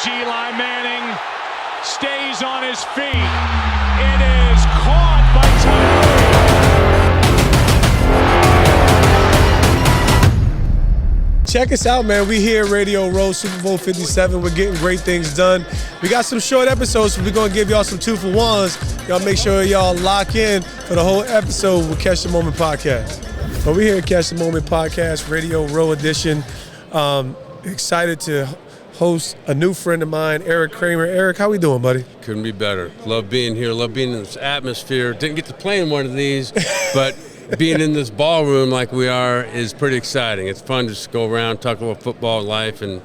as Eli Manning stays on his feet. It is caught by Tyree. Check us out, man. We here at Radio Row, Super Bowl 57. We're getting great things done. We got some short episodes, so we're going to give y'all some 2-for-1s. Y'all make sure y'all lock in for the whole episode with Catch the Moment Podcast. But we're here at Catch the Moment Podcast, Radio Row edition. Excited to host a new friend of mine, Erik Kramer. Erik, how we doing, buddy? Couldn't be better. Love being here. Love being in this atmosphere. Didn't get to play in one of these, but being in this ballroom like we are is pretty exciting. It's fun to just go around, talk about football life, and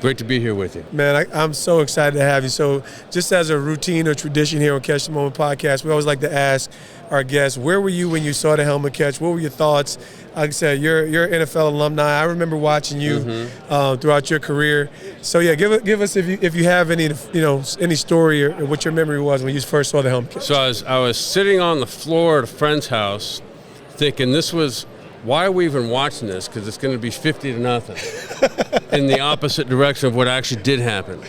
great to be here with you. Man, I'm so excited to have you. So just as a routine or tradition here on Catch the Moment Podcast, we always like to ask our guests, where were you when you saw the helmet catch? What were your thoughts? Like I said, you're an NFL alumni. I remember watching you throughout your career. So yeah, give us if you have any any story or what your memory was when you first saw the helmet catch. So I was sitting on the floor at a friend's house, thinking why are we even watching this? Because it's going to be 50-0 in the opposite direction of what actually did happen.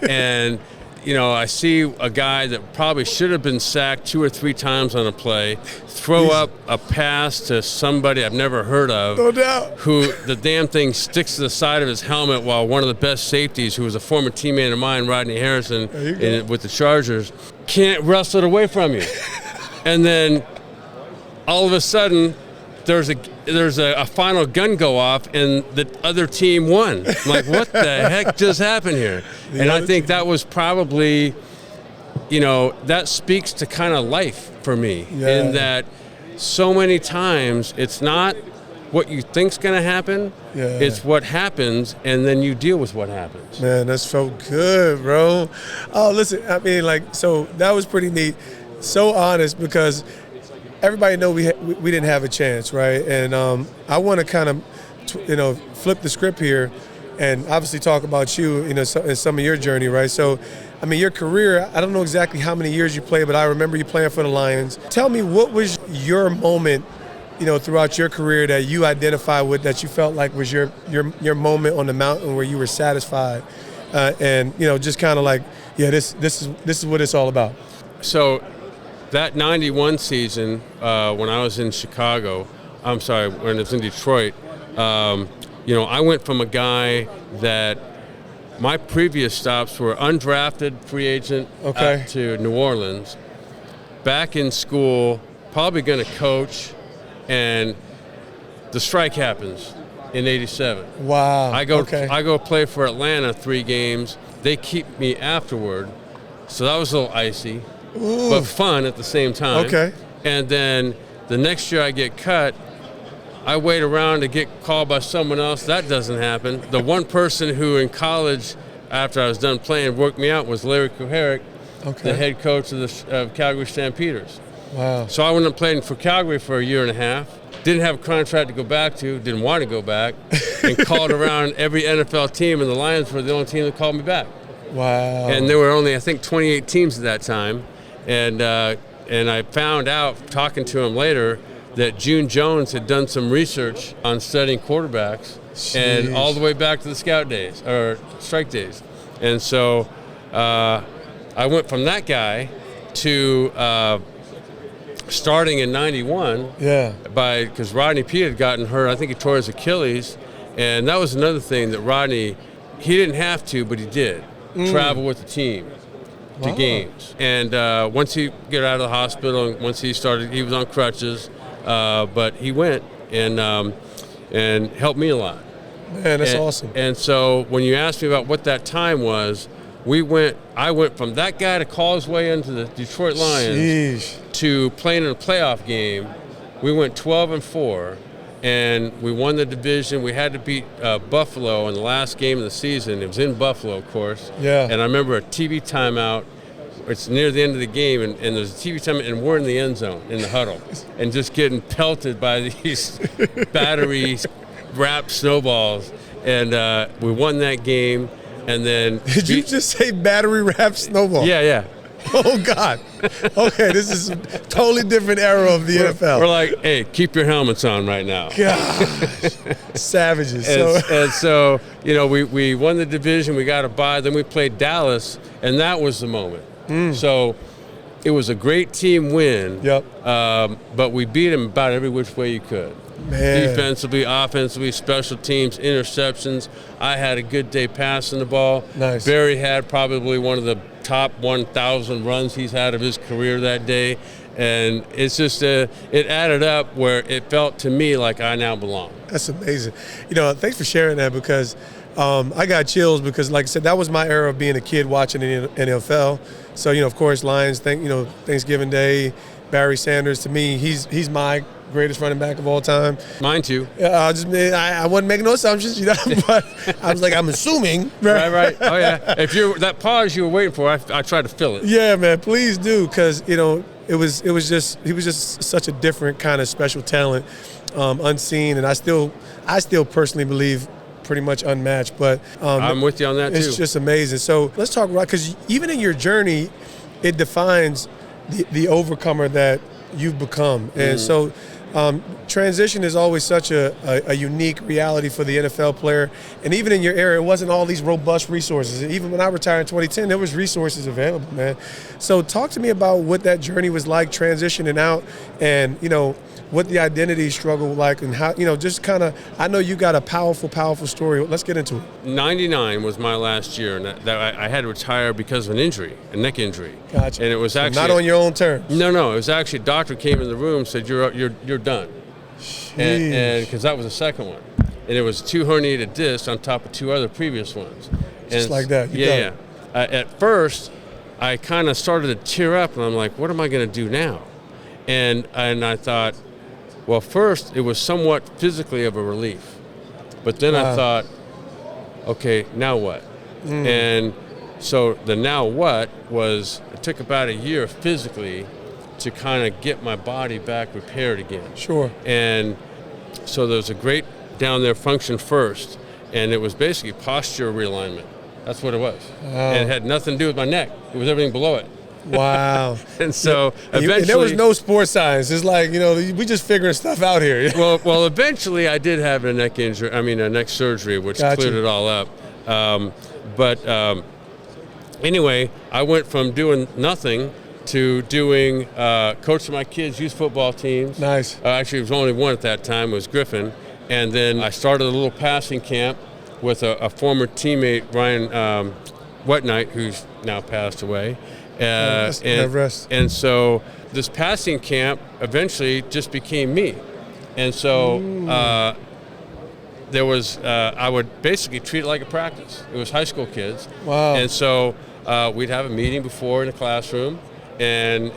And I see a guy that probably should have been sacked 2 or 3 times on a play, throw up a pass to somebody I've never heard of, no doubt, who the damn thing sticks to the side of his helmet while one of the best safeties, who was a former teammate of mine, Rodney Harrison, with the Chargers, can't wrestle it away from you. And then all of a sudden, there's a final gun go off and the other team won. I'm like, what the heck just happened here? And I think that was probably, that speaks to kind of life for me, in that so many times it's not what you think's going to happen. It's what happens, and then you deal with what happens. Man, that's so good, bro. Oh, listen, I mean, so that was pretty neat. So honest, because everybody know we didn't have a chance, right? And I want to kind of, flip the script here, and obviously talk about you, in some of your journey, right? So, I mean, your career, I don't know exactly how many years you played, but I remember you playing for the Lions. Tell me, what was your moment, throughout your career that you identified with, that you felt like was your moment on the mountain where you were satisfied, and just kind of like, this is what it's all about. So, that 91 season, when I was in Chicago, when I was in Detroit, I went from a guy that my previous stops were undrafted free agent to New Orleans, back in school, probably going to coach, and the strike happens in '87. Wow. I go play for Atlanta 3 games. They keep me afterward, so that was a little icy. Ooh. But fun at the same time. Okay. And then the next year I get cut. I wait around to get called by someone else. That doesn't happen. The one person who in college, after I was done playing, worked me out was Larry Kuharich, the head coach of Calgary Stampeders. Wow. So I went and played for Calgary for a year and a half. Didn't have a contract to go back to. Didn't want to go back. And called around every NFL team, and the Lions were the only team that called me back. Wow. And there were only, I think, 28 teams at that time. And I found out, talking to him later, that June Jones had done some research on studying quarterbacks. Jeez. And all the way back to the scout days, or strike days. And so I went from that guy to starting in 91. Yeah. Because Rodney P had gotten hurt. I think he tore his Achilles. And that was another thing that Rodney, he didn't have to, but he did. Travel with the team to games. And once he got out of the hospital, and once he was on crutches, but he went and helped me a lot. Man, that's awesome. And so when you asked me about what that time was, I went from that guy to call his way into the Detroit Lions to playing in a playoff game. We went 12-4. And we won the division. We had to beat Buffalo in the last game of the season. It was in Buffalo, of course. Yeah. And I remember a TV timeout. It's near the end of the game, and there's a TV timeout, and we're in the end zone, in the huddle, and just getting pelted by these battery-wrapped snowballs. And we won that game, and then... Did you just say battery-wrapped snowball? Yeah. Oh, God. Okay, this is a totally different era of the NFL. We're like, hey, keep your helmets on right now. Gosh. Savages. And so, you know, we won the division. We got a bye. Then we played Dallas, and that was the moment. So it was a great team win. Yep. But we beat them about every which way you could. Man. Defensively, offensively, special teams, interceptions. I had a good day passing the ball. Nice. Barry had probably one of the top 1,000 runs he's had of his career that day. And it's just, it added up where it felt to me like I now belong. That's amazing. You know, thanks for sharing that because I got chills because, like I said, that was my era of being a kid watching the NFL. So, you know, of course, Lions, Thanksgiving Day, Barry Sanders, to me, he's my greatest running back of all time. Mine too. I wasn't making no assumptions, you know, but I was like, I'm assuming. Right. Oh, yeah. If that pause you were waiting for, I tried to fill it. Yeah, man, please do, because, you know, he was just such a different kind of special talent, unseen, and I still personally believe pretty much unmatched. But I'm with you on that too. It's just amazing. So let's talk about, because even in your journey, it defines the overcomer that you've become, and so. Transition is always such a unique reality for the NFL player. And even in your era, it wasn't all these robust resources. Even when I retired in 2010, there was resources available, man. So talk to me about what that journey was like, transitioning out, and, you know, what the identity struggle was like, and how, you know, just kind of, I know you got a powerful story. Let's get into it. 99 was my last year, and that I had to retire because of an injury, a neck injury. Gotcha. And it was actually not on your own terms. No. It was actually a doctor came in the room and said you're done, and because that was the second one, and it was 2 herniated discs on top of 2 other previous ones. Just like that. Yeah. At first, I kind of started to tear up, and I'm like, what am I going to do now? And I thought, well, first it was somewhat physically of a relief, but then I thought, okay, now what? And so the now what was, it took about a year physically to kind of get my body back repaired again. Sure. And so there was a great down there function first, and it was basically posture realignment. That's what it was. And it had nothing to do with my neck. It was everything below it. Wow. And so eventually... And there was no sports science. It's like, you know, we just figuring stuff out here. well, eventually I did have a neck surgery, which cleared it all up. But anyway, I went from doing nothing to doing coaching my kids' youth football teams. Nice. Actually, it was only one at that time, was Griffin. And then I started a little passing camp with a former teammate, Ryan Whatnight, who's now passed away. And so this passing camp eventually just became me. And so there was, I would basically treat it like a practice. It was high school kids. Wow. And so we'd have a meeting before in the classroom and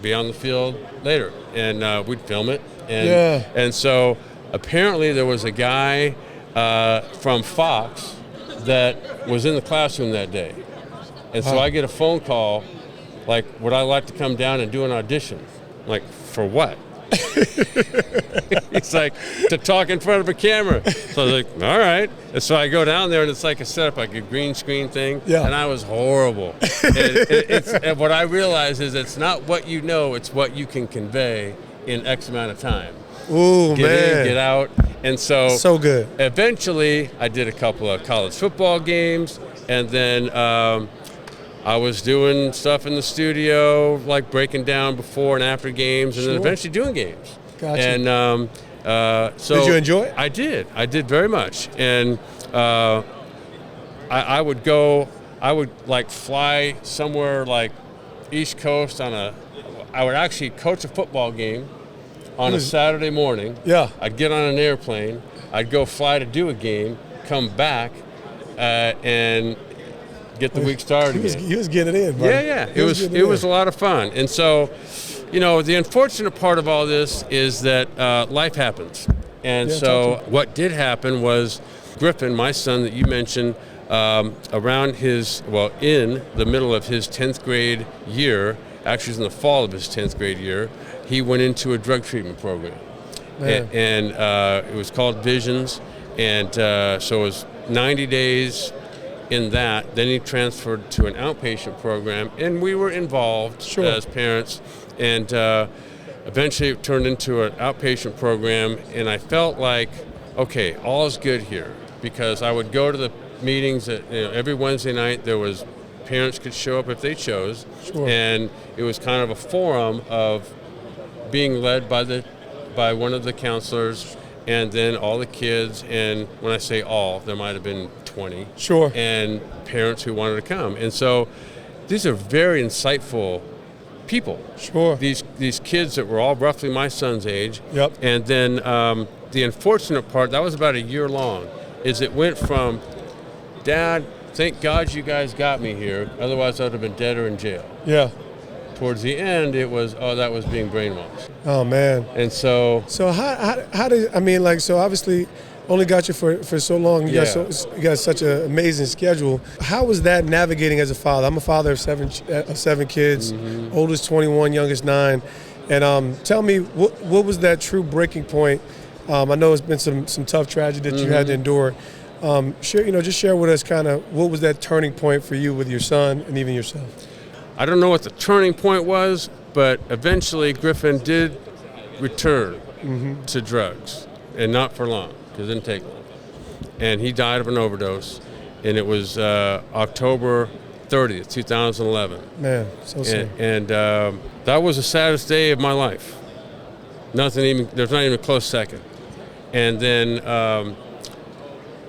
be on the field later. And we'd film it. And so apparently there was a guy from Fox that was in the classroom that day. And so I get a phone call, like, would I like to come down and do an audition? I'm like, for what? It's like, to talk in front of a camera. So I was like, all right. And so I go down there, and it's like a setup, like a green screen thing. Yeah. And I was horrible. And what I realized is it's not what you know, it's what you can convey in X amount of time. Ooh, get in, get out. And so good. Eventually, I did a couple of college football games, and then I was doing stuff in the studio, like breaking down before and after games, and then eventually doing games. Gotcha. And so did you enjoy it? I did very much. And I would like fly somewhere like East Coast I would actually coach a football game on a Saturday morning. Yeah. I'd get on an airplane. I'd go fly to do a game, come back, and get the week started again. He was getting it in, buddy. Yeah. It was a lot of fun. And so, you know, the unfortunate part of all this is that life happens. And so what did happen was Griffin, my son that you mentioned, in the middle of his 10th grade year, actually it was in the fall of his 10th grade year, he went into a drug treatment program. And it was called Visions. And so it was 90 days in that. Then he transferred to an outpatient program, and we were involved as parents. And eventually it turned into an outpatient program, and I felt like, okay, all is good here. Because I would go to the meetings every Wednesday night. There was parents could show up if they chose, and it was kind of a forum of being led by one of the counselors, and then all the kids. And when I say all, there might have been 20. And parents who wanted to come. And so these are very insightful people. These kids that were all roughly my son's age. And then the unfortunate part, that was about a year long, is it went from, Dad, thank God you guys got me here, otherwise I would have been dead or in jail. Towards the end, it was, that was being brainwashed. Oh, man. And so how did, I mean, like, so obviously only got you for so long. You got such an amazing schedule. How was that navigating as a father? I'm a father of seven kids, oldest 21, youngest 9. And tell me, what was that true breaking point? I know it's been some tough tragedy that you had to endure. Just share with us kind of what was that turning point for you with your son and even yourself. I don't know what the turning point was, but eventually Griffin did return to drugs, and not for long, because it didn't take long. And he died of an overdose, and it was October 30th, 2011. Man, so sad. And that was the saddest day of my life. There's not even a close second. And then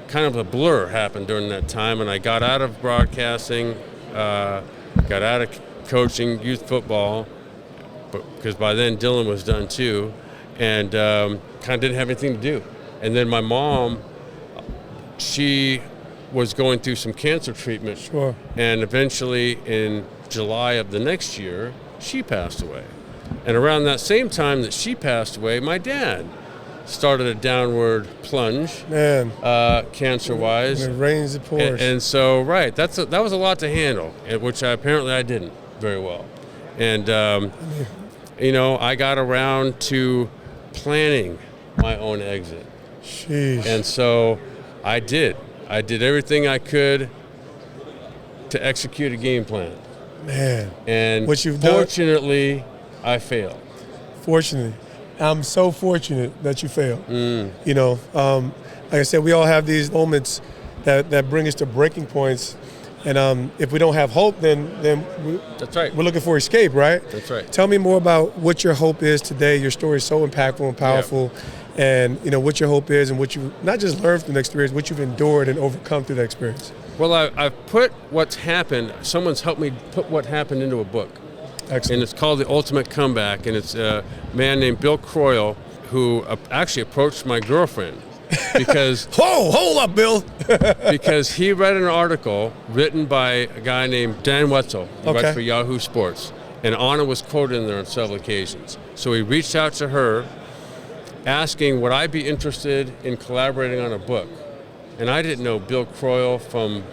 kind of a blur happened during that time, and I got out of broadcasting, got out of coaching youth football, because by then Dylan was done too, and kind of didn't have anything to do. And then my mom, she was going through some cancer treatment, and eventually in July of the next year, she passed away. And around that same time that she passed away, my dad started a downward plunge, cancer-wise. When it rains, it pours. And so, that was a lot to handle, which apparently I didn't very well. And, I got around to planning my own exit. Sheesh. And so I did everything I could to execute a game plan. Man. And what you've fortunately, I failed. Fortunately. I'm so fortunate that you failed. Like I said, we all have these moments that bring us to breaking points. And if we don't have hope, then that's right. We're looking for escape, right? That's right. Tell me more about what your hope is today. Your story is so impactful and powerful. And, what your hope is and what you not just learned from the experience, what you've endured and overcome through that experience. Well, I've put what's happened, someone's helped me put what happened into a book. Excellent. And it's called The Ultimate Comeback, and it's a man named Bill Croyle who actually approached my girlfriend because... Hold up, Bill! because he read an article written by a guy named Dan Wetzel, who writes for Yahoo Sports, and Anna was quoted in there on several occasions. So he reached out to her asking would I be interested in collaborating on a book. And I didn't know Bill Croyle from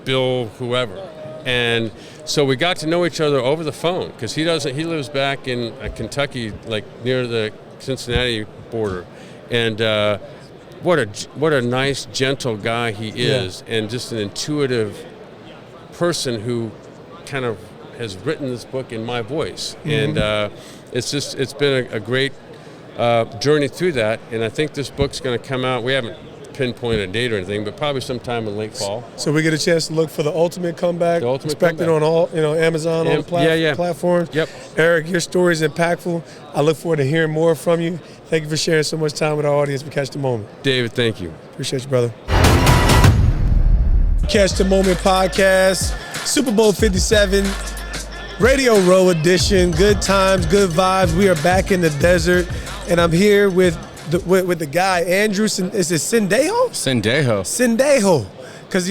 Bill whoever. And so we got to know each other over the phone because he lives back in Kentucky, like near the Cincinnati border. And what a nice, gentle guy he is, and just an intuitive person who kind of has written this book in my voice. And it's been a great journey through that. And I think this book's going to come out. We haven't pinpoint a date or anything, but probably sometime in late fall. So we get a chance to look for The Ultimate Comeback. Expect it on all, Amazon, all platforms. Yep. Erik, your story is impactful. I look forward to hearing more from you. Thank you for sharing so much time with our audience. We Catch the Moment. David, thank you. Appreciate you, brother. Catch the Moment podcast, Super Bowl 57, Radio Row edition. Good times, good vibes. We are back in the desert, and I'm here with the guy, Andrew. Is it Sendejo? Sendejo. Because,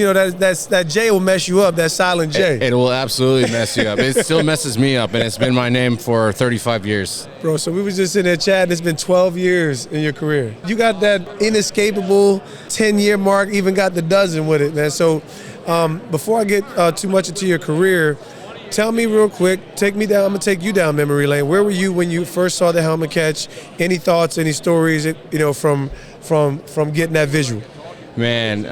that J will mess you up, that silent J. It will absolutely mess you up. It still messes me up, and it's been my name for 35 years. Bro, so we was just in there chatting. It's been 12 years in your career. You got that inescapable 10-year mark, even got the dozen with it, man. So before I get too much into your career, tell me real quick, take me down. I'm going to take you down memory lane. Where were you when you first saw the helmet catch? Any thoughts, any stories, from getting that visual? Man,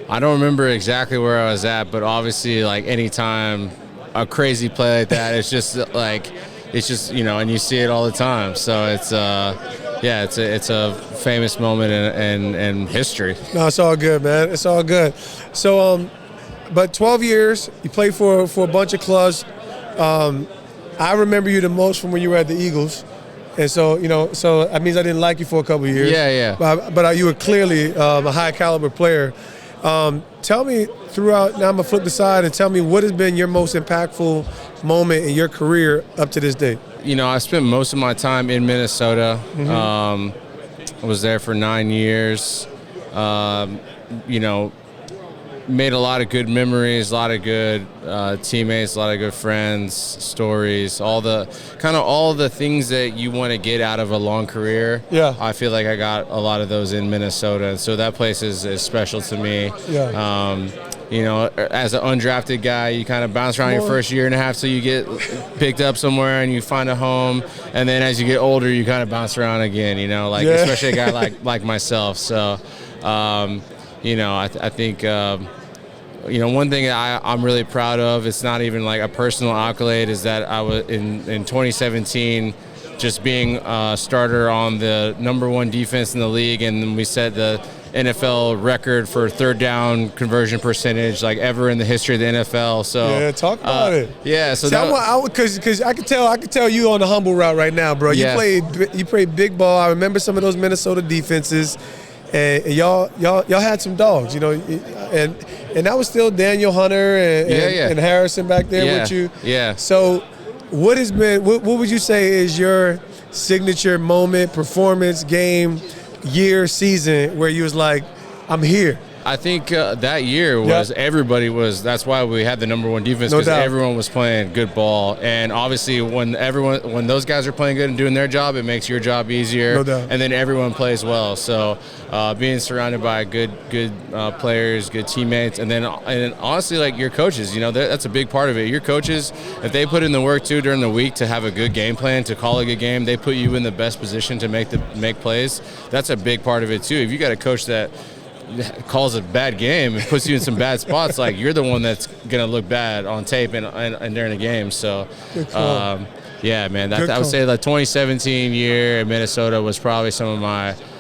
I don't remember exactly where I was at, but obviously, like, anytime a crazy play like that, it's just and you see it all the time. So it's it's a famous moment in history. No, it's all good, man. It's all good. So, but 12 years, you played for a bunch of clubs. I remember you the most from when you were at the Eagles. And so, so that means I didn't like you for a couple of years. Yeah. But you were clearly a high caliber player. Tell me throughout, now I'm going to flip the side and tell me what has been your most impactful moment in your career up to this day. I spent most of my time in Minnesota. I was there for 9 years. Made a lot of good memories, a lot of good teammates, a lot of good friends, stories, all the things that you want to get out of a long career. Yeah. I feel like I got a lot of those in Minnesota, and so that place is special to me. Yeah. As an undrafted guy, you kind of bounce around your first year and a half till you get picked up somewhere and you find a home, and then as you get older, you kind of bounce around again. Especially a guy like myself. So. I think, one thing that I'm really proud of, it's not even like a personal accolade, is that I was in 2017 just being a starter on the #1 defense in the league, and then we set the NFL record for third down conversion percentage like ever in the history of the NFL. So yeah, talk about it. Yeah, so because I could tell you on the humble route right now, bro. Yeah. You played big ball. I remember some of those Minnesota defenses. And y'all had some dogs, and that was still Daniel Hunter and Harrison back there with you. Yeah. So, what would you say is your signature moment, performance, game, year, season where you was like, I'm here? I think that year was that's why we had the #1 defense, because everyone was playing good ball. And obviously when those guys are playing good and doing their job, it makes your job easier. No doubt. And then everyone plays well. So being surrounded by good players, good teammates, and honestly, like, your coaches, that's a big part of it. Your coaches, if they put in the work too during the week to have a good game plan, to call a good game, they put you in the best position to make plays. That's a big part of it too. If you got a coach that calls a bad game and puts you in some bad spots, like, you're the one that's gonna look bad on tape and during the game. So yeah, man, I would say the 2017 year in Minnesota was probably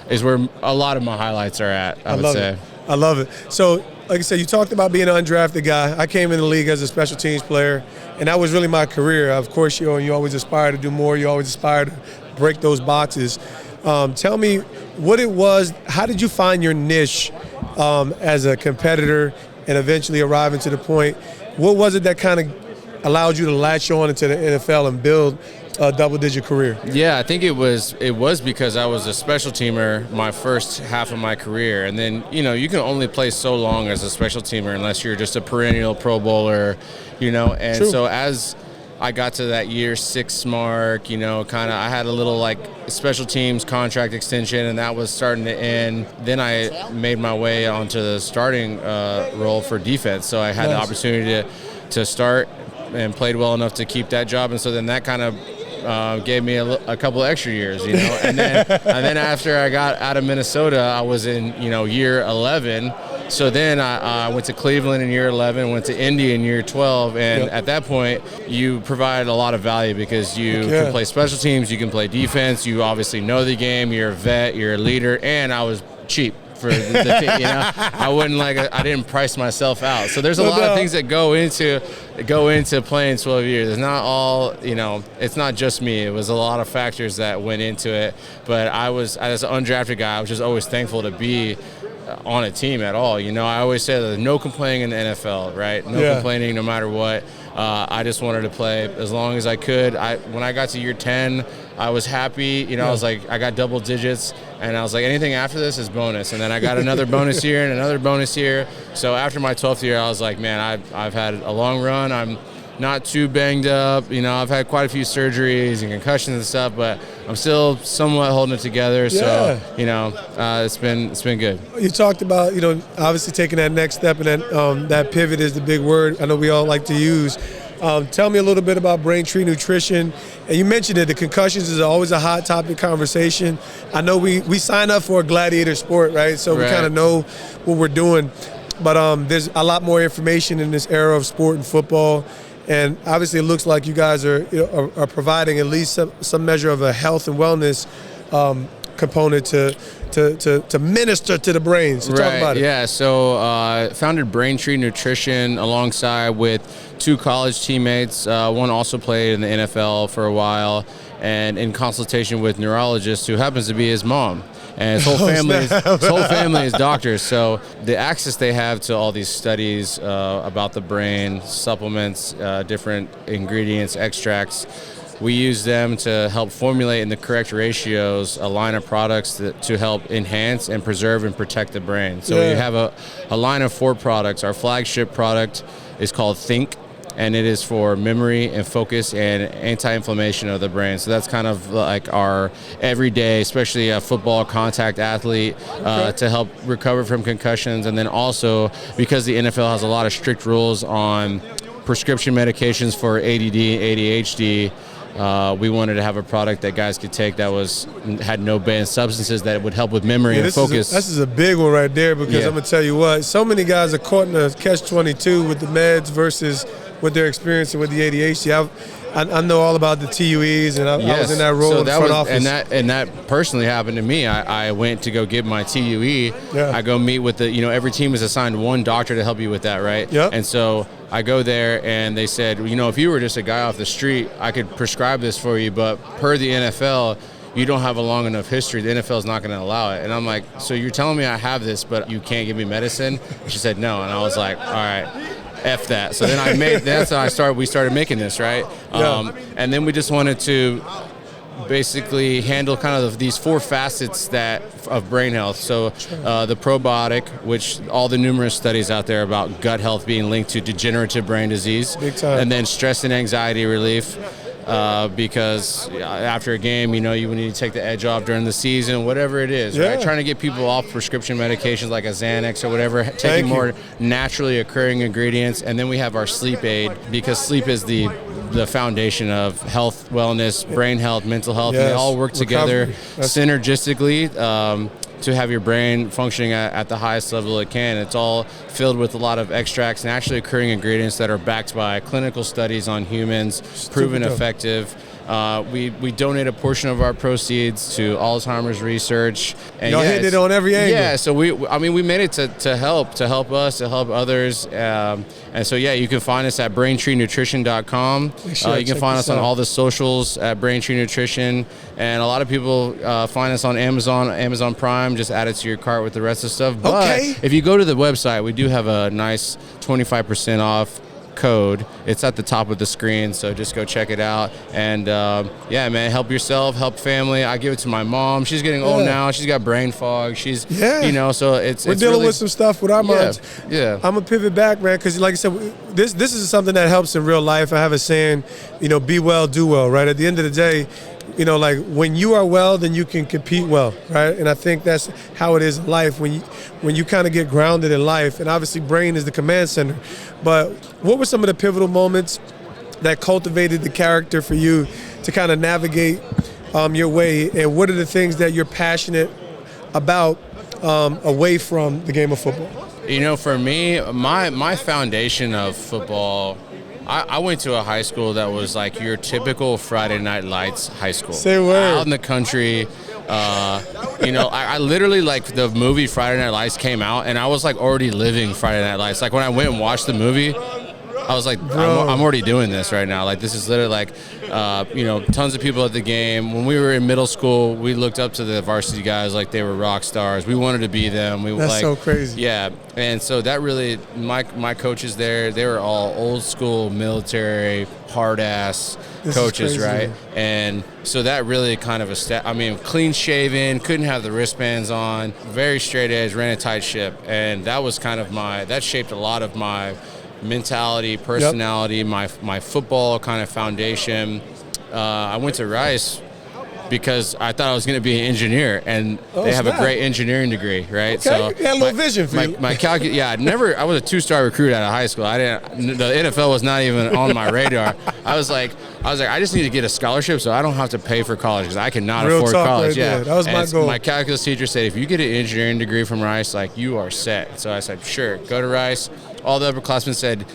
is where a lot of my highlights are at. I would say. I love it. So, like I said, you talked about being an undrafted guy. I came in the league as a special teams player, and that was really my career. Of course, you always aspire to do more. You always aspire to break those boxes. Tell me what it was. How did you find your niche as a competitor and eventually arriving to the point? What was it that kind of allowed you to latch on into the NFL and build a double-digit career? Yeah, I think it was because I was a special teamer my first half of my career. And then, you can only play so long as a special teamer unless you're just a perennial Pro Bowler, And True. So as I got to that year 6 mark, I had a little like special teams contract extension, and that was starting to end. Then I made my way onto the starting role for defense. So I had the opportunity to start and played well enough to keep that job. And so then that kind of gave me a couple of extra years, and then after I got out of Minnesota, I was in, year 11. So then I went to Cleveland in year 11, went to Indy in year 12, and at that point, you provide a lot of value because you can play special teams, you can play defense, you obviously know the game, you're a vet, you're a leader, and I was cheap for the team. I didn't price myself out. So there's a lot of things that go into playing 12 years. It's not all, it's not just me. It was a lot of factors that went into it. But as an undrafted guy, I was just always thankful to be on a team at all. I always say there's no complaining in the NFL, right? No complaining no matter what. I just wanted to play as long as I could. When I got to year 10, I was happy. I was like, I got double digits, and I was like, anything after this is bonus. And then I got another bonus year and another bonus year. So after my 12th year, I was like, man, I've had a long run. I'm not too banged up. I've had quite a few surgeries and concussions and stuff, but I'm still somewhat holding it together. So, it's been good. You talked about, obviously taking that next step, and that pivot is the big word I know we all like to use. Tell me a little bit about Braintree Nutrition. And you mentioned it, the concussions is always a hot topic conversation. I know we sign up for a gladiator sport, right? So we kind of know what we're doing. But there's a lot more information in this era of sport and football. And obviously, it looks like you guys are providing at least some measure of a health and wellness component to minister to the brain. So talk about it. Yeah. So founded Braintree Nutrition alongside with 2 college teammates. One also played in the NFL for a while, and in consultation with neurologist who happens to be his mom. And his whole family is doctors. So the access they have to all these studies about the brain, supplements, different ingredients, extracts, we use them to help formulate in the correct ratios a line of products to help enhance and preserve and protect the brain. So we have a line of 4 products. Our flagship product is called Think, and it is for memory and focus and anti-inflammation of the brain. So that's kind of like our everyday, especially a football contact athlete, to help recover from concussions. And then also, because the NFL has a lot of strict rules on prescription medications for ADD, ADHD, we wanted to have a product that guys could take that had no banned substances that would help with memory and focus. This is a big one right there, because I'm going to tell you what, so many guys are caught in a catch-22 with the meds versus what they're experiencing with the ADHD. I know all about the TUEs, and I was in that role in the front office. And that personally happened to me. I went to go get my TUE. Yeah. I go meet with every team is assigned one doctor to help you with that, right? Yep. And so I go there, and they said, if you were just a guy off the street, I could prescribe this for you, but per the NFL, you don't have a long enough history. The NFL is not going to allow it. And I'm like, so you're telling me I have this, but you can't give me medicine? She said no, and I was like, all right. F that. So then that's how we started making this, right? And then we just wanted to basically handle kind of these 4 facets of brain health. So the probiotic, which all the numerous studies out there about gut health being linked to degenerative brain disease. Big time. And then stress and anxiety relief. Because after a game, you need to take the edge off during the season, whatever it is, right? Trying to get people off prescription medications like a Xanax or whatever, taking more naturally occurring ingredients. And then we have our sleep aid, because sleep is the foundation of health, wellness, brain health, mental health. And they all work together synergistically to have your brain functioning at the highest level it can. It's all filled with a lot of extracts, naturally occurring ingredients that are backed by clinical studies on humans, proven effective. We donate a portion of our proceeds to Alzheimer's research. And y'all hit it on every angle. Yeah, so we made it to help us, to help others. And so, you can find us at BraintreeNutrition.com. You can find us on all the socials at Braintree Nutrition. And a lot of people find us on Amazon Prime. Just add it to your cart with the rest of the stuff. But if you go to the website, we do have a nice 25% off code. It's at the top of the screen, so just go check it out. And man, help yourself, help family. I give it to my mom. She's getting old now. She's got brain fog. She's so we're dealing really, with some stuff with our moms. I'm gonna pivot back, man, because like I said, this is something that helps in real life. I have a saying, be well, do well, right? At the end of the day, like when you are well, then you can compete well, right? And I think that's how it is in life when you kind of get grounded in life. And obviously, brain is the command center. But what were some of the pivotal moments that cultivated the character for you to kind of navigate your way? And what are the things that you're passionate about away from the game of football? For me, my foundation of football, I went to a high school that was like your typical Friday Night Lights high school. Say word. Out in the country. I literally, like, the movie Friday Night Lights came out, and I was like already living Friday Night Lights. Like when I went and watched the movie, I was like, I'm already doing this right now. Like, this is literally like, tons of people at the game. When we were in middle school, we looked up to the varsity guys like they were rock stars. We wanted to be them. That's so crazy. Yeah, and so that really, my coaches there, they were all old school military, hard ass coaches, right? And so that really kind of clean shaven, couldn't have the wristbands on, very straight edge, ran a tight ship, and that was kind of that shaped a lot of my mentality, personality, my football kind of foundation. I went to Rice because I thought I was going to be an engineer, and they have a great engineering degree, right? Okay, So you had a little vision for you. I was a 2-star recruit out of high school. The NFL was not even on my radar. I was like, I just need to get a scholarship so I don't have to pay for college because I cannot afford college. Right, that was my goal. My calculus teacher said, if you get an engineering degree from Rice, like, you are set. So I said, sure, go to Rice. All the upperclassmen said,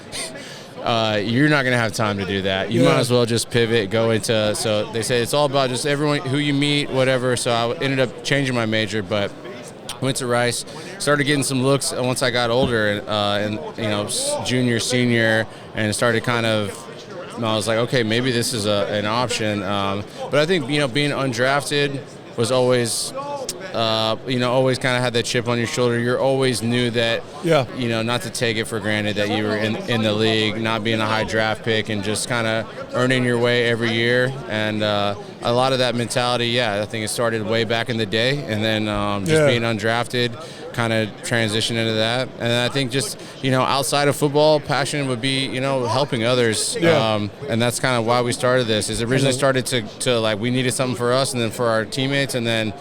you're not going to have time to do that. You might as well just pivot, go into. So they say it's all about just everyone who you meet, whatever. So I ended up changing my major, but went to Rice, started getting some looks once I got older, and junior, senior, and started kind of. I was like, okay, maybe this is an option. But I think being undrafted was always. Always kind of had that chip on your shoulder. You always knew that, not to take it for granted that you were in the league, not being a high draft pick and just kind of earning your way every year. And a lot of that mentality, I think it started way back in the day. And then just being undrafted kind of transitioned into that. And I think just, outside of football, passion would be, helping others. And that's kind of why we started this. Is originally started to like, we needed something for us and then for our teammates. And then,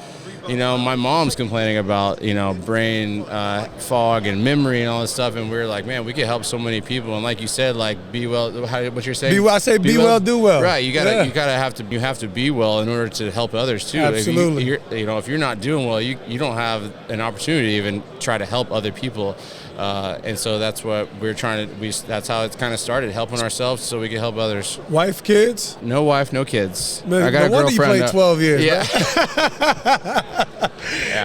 my mom's complaining about, brain fog and memory and all this stuff. And we were like, man, we could help so many people. And like you said, like, be well, what you're saying? I say be well, do well. Right. You have to be well in order to help others too. Absolutely. If you're not doing well, you don't have an opportunity to even try to help other people. And so that's what we're trying to, that's how it's kind of started, helping ourselves so we can help others. Wife, kids? No wife, no kids. Man, I got a girlfriend. You played 12 years. Yeah.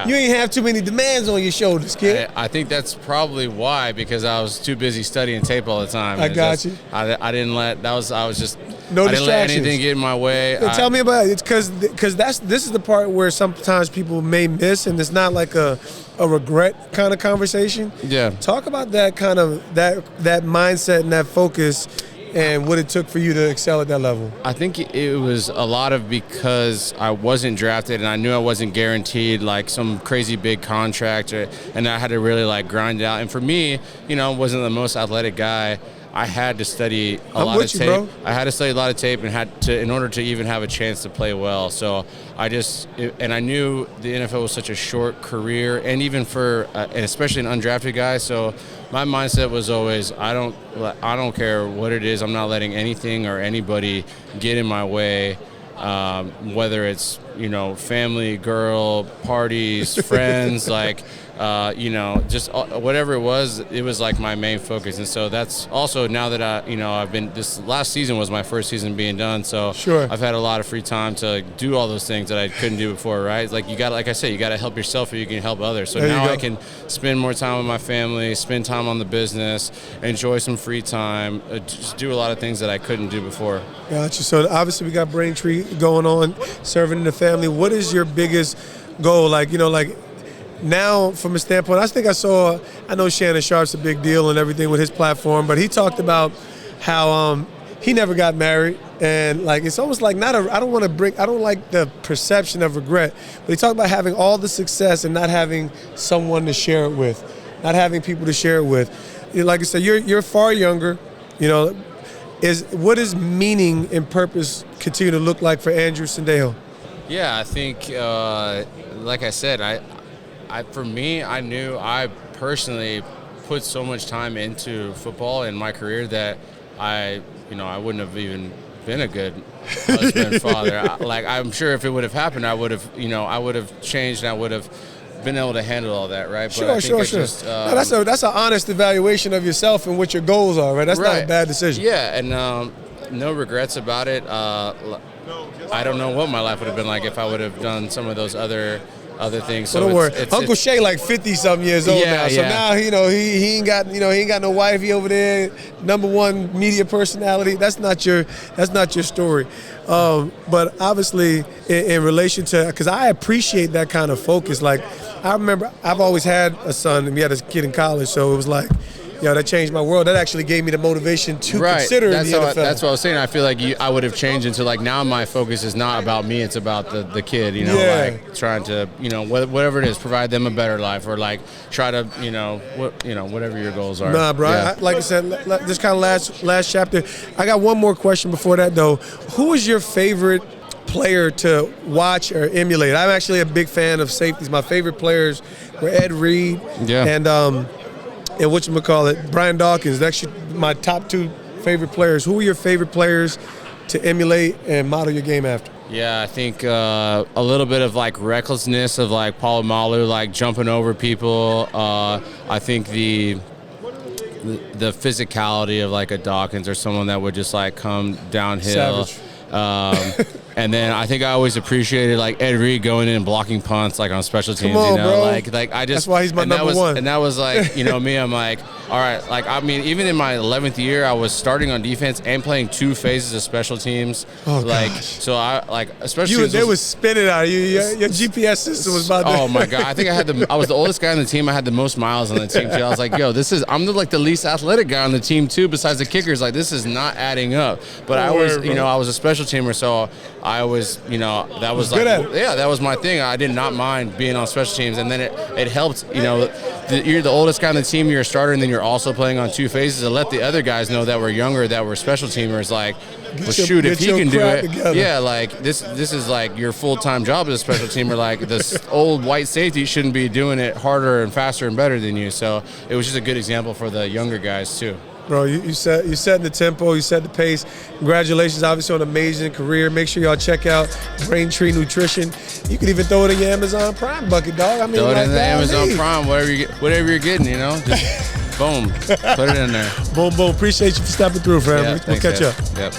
You ain't have too many demands on your shoulders, kid. I think that's probably why, because I was too busy studying tape all the time. I got you. I didn't let, I was just, no I didn't let anything get in my way. Tell me about it. It's because this is the part where sometimes people may miss, and it's not like a regret kind of conversation. Yeah. Talk about that kind of that mindset and that focus and what it took for you to excel at that level. I think it was a lot of because I wasn't drafted and I knew I wasn't guaranteed like some crazy big contract, and I had to really like grind it out. And for me, wasn't the most athletic guy. I had to study a lot of tape. Bro. I had to study a lot of tape and had to, in order to even have a chance to play well. So I knew the NFL was such a short career, and even for, and especially an undrafted guy. So my mindset was always, I don't care what it is. I'm not letting anything or anybody get in my way. Whether it's, family, girl, parties, friends, like, just whatever it was like my main focus. And so that's also now that I've been, this last season was my first season being done. So sure. I've had a lot of free time to do all those things that I couldn't do before, right? Like like I said, you got to help yourself or you can help others. So now I can spend more time with my family, spend time on the business, enjoy some free time, just do a lot of things that I couldn't do before. Gotcha. So obviously we got Braintree going on, serving in the family. What is your biggest goal? Now, from a standpoint, I know Shannon Sharp's a big deal and everything with his platform, but he talked about how he never got married, and like it's almost like I don't like the perception of regret, but he talked about having all the success and not having someone to share it with, not having people to share it with. Like I said, you're far younger, what does meaning and purpose continue to look like for Andrew Sendejo? Yeah, I think, like I said, for me, I knew I personally put so much time into football in my career that I wouldn't have even been a good husband, father. I'm sure if it would have happened, I would have changed and I would have been able to handle all that, right? Sure. Just, that's an honest evaluation of yourself and what your goals are, right? That's not a bad decision. Yeah, and no regrets about it. I don't know what my life would have been like if I would have done some of those other things. So don't worry. Uncle Shay like 50-something years old now. So now he ain't got no wife. He over there, #1 media personality. That's not your story. But obviously, in relation to, because I appreciate that kind of focus. Like I remember, I've always had a son, and we had a kid in college, so it was like, that changed my world. That actually gave me the motivation to consider the NFL. That's what I was saying. I feel like I would have changed into like now my focus is not about me. It's about the kid, like trying to, whatever it is, provide them a better life or like try to, whatever your goals are. Nah, bro. Yeah. Like I said, this kind of last chapter. I got one more question before that though. Who is your favorite player to watch or emulate. I'm actually a big fan of safeties. My favorite players were Ed Reed and whatchamacallit, Brian Dawkins. That's actually my top 2 favorite players. Who are your favorite players to emulate and model your game after? Yeah, I think a little bit of like recklessness of like Paul Malu, like jumping over people. I think the physicality of like a Dawkins or someone that would just like come downhill. And then I think I always appreciated like Ed Reed going in and blocking punts like on special teams. Come on, you know, bro. like I just that's why he's my number one. And that was like, you know, me. I'm like, all right. Like I mean, even in my 11th year, I was starting on defense and playing 2 phases of special teams. Oh like, gosh. so I like especially They was spinning out of you. Your GPS system was about to. Oh my god! I think I was the oldest guy on the team. I had the most miles on the team too. I was like, yo, I'm the least athletic guy on the team too. Besides the kickers, like this is not adding up. But I was, you know, I was a special teamer, so I was, you know, that was like, that was my thing. I did not mind being on special teams, and then it helped. You know, you're the oldest guy on the team. You're a starter, and then you're also playing on 2 phases to let the other guys know that were younger, that were special teamers. Like, well, shoot, if he can do it, together. Yeah, like this is like your full-time job as a special teamer. Like this old white safety shouldn't be doing it harder and faster and better than you. So it was just a good example for the younger guys too. Bro, you set the tempo, you set the pace. Congratulations, obviously, on an amazing career. Make sure y'all check out Braintree Nutrition. You can even throw it in your Amazon Prime bucket, dog. I mean, throw it in the Amazon Prime, whatever you're getting, you know. Just boom, put it in there. Boom, boom. Appreciate you for stepping through, fam. Yeah, we'll catch up. Yep.